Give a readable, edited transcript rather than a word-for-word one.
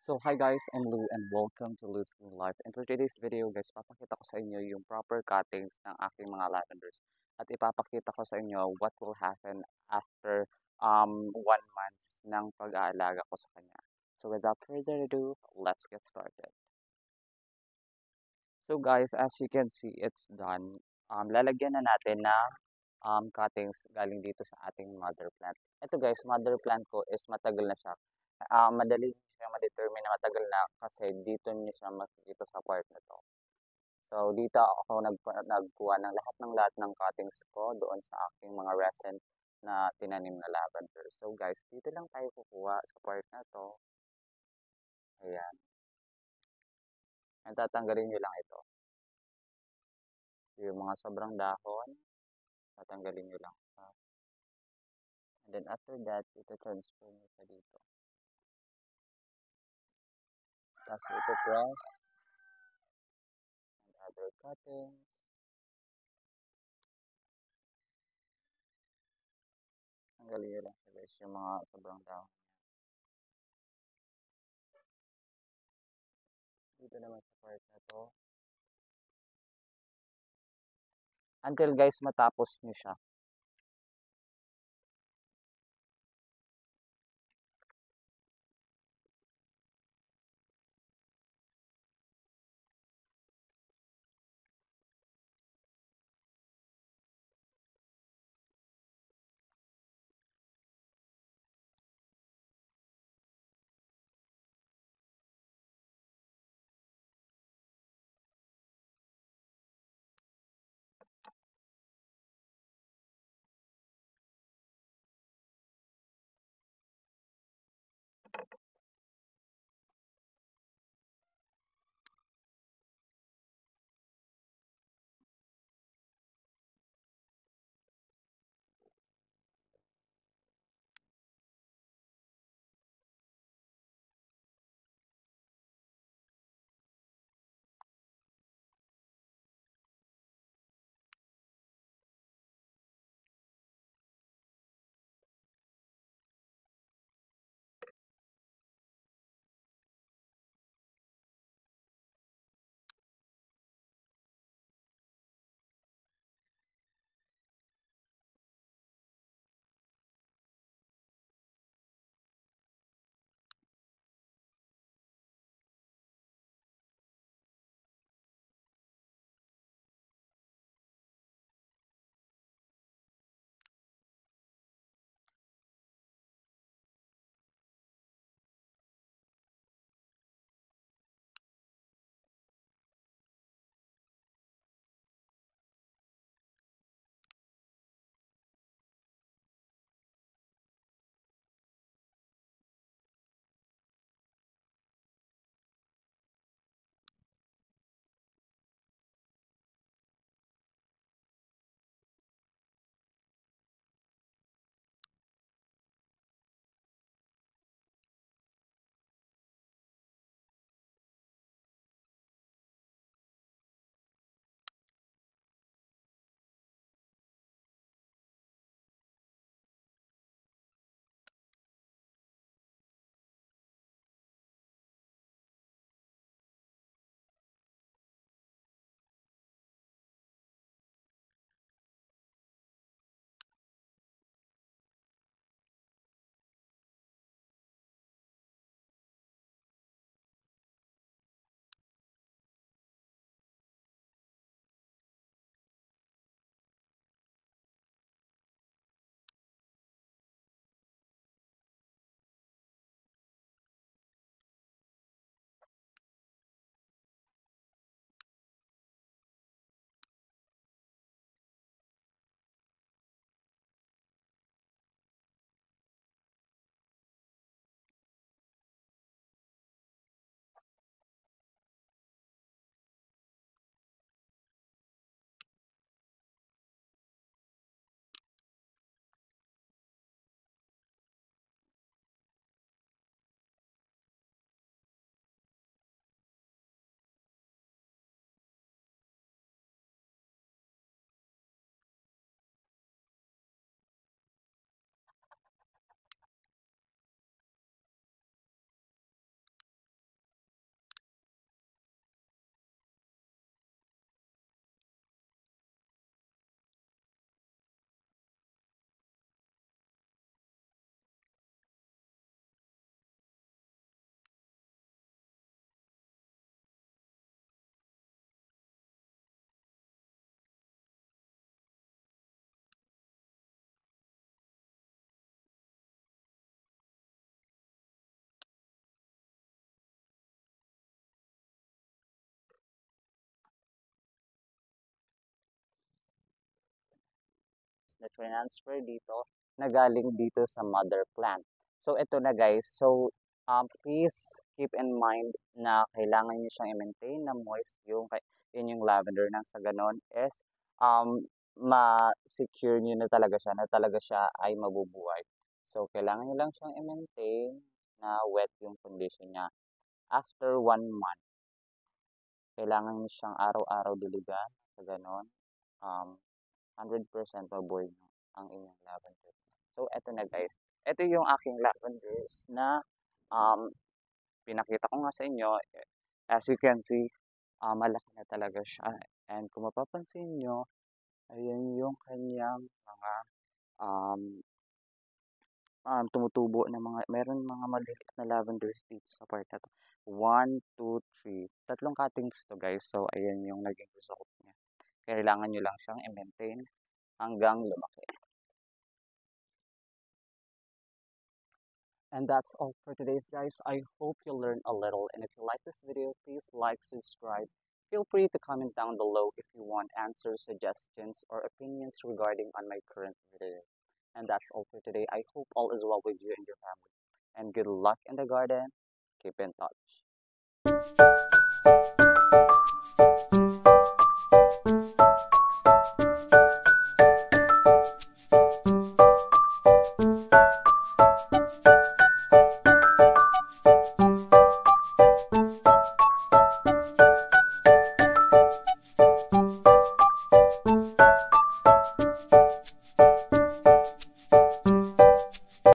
So hi guys, I'm Lou and welcome to Lou's Green Life. And for today's video guys, papakita ko sa inyo yung proper cuttings ng aking mga lavenders. At ipapakita ko sa inyo what will happen after 1 month ng pag-aalaga ko sa kanya. So without further ado, let's get started. So guys, as you can see, it's done. Lalagyan na natin ng cuttings galing dito sa ating mother plant. Ito guys, mother plant ko is matagal na siya. Madali siya ma-determine na matagal na kasi dito niyo siya makikita sa part na to. So dito ako nagkuha ng lahat ng cuttings ko doon sa aking mga recent na tinanim na lavender. So guys, dito lang tayo kukuha sa part na to. Ayan. Ang tatanggalin nyo lang ito. Yung mga sobrang dahon, tatanggalin nyo lang. And then after that, ito transfer nyo siya dito. Tapos ito press and other cuttings. Tanggalin nyo lang siya guys, yung mga sobrang dahon. Dito naman sa part na to. Until guys matapos nyo siya. na transfer dito na galing dito sa mother plant. So, ito na guys. So, please keep in mind na kailangan nyo siyang i-maintain na moist yung, yun yung lavender nang sa ganon is ma-secure nyo na talaga siya ay mabubuhay. So, kailangan nyo lang siyang i-maintain na wet yung condition niya. After 1 month, kailangan nyo siyang araw-araw diligan sa ganon. 100% mabuhay ang inyong lavender. So, eto na guys. Ito yung aking lavenders na pinakita ko nga sa inyo. As you can see, malaki na talaga siya. And kung mapapansin nyo, ayan yung kanyang mga tumutubo na meron mga maliliit na lavenders dito sa part na to. 1, 2, 3. 3 cuttings to guys. So, ayan yung naging result niya. Kailangan nyo lang siyang i-maintain hanggang lumaki. And that's all for today's guys. I hope you learned a little, and if you like this video, please like, subscribe. Feel free to comment down below if you want answers, suggestions, or opinions regarding on my current video. And that's all for today. I hope all is well with you and your family. And good luck in the garden. Keep in touch.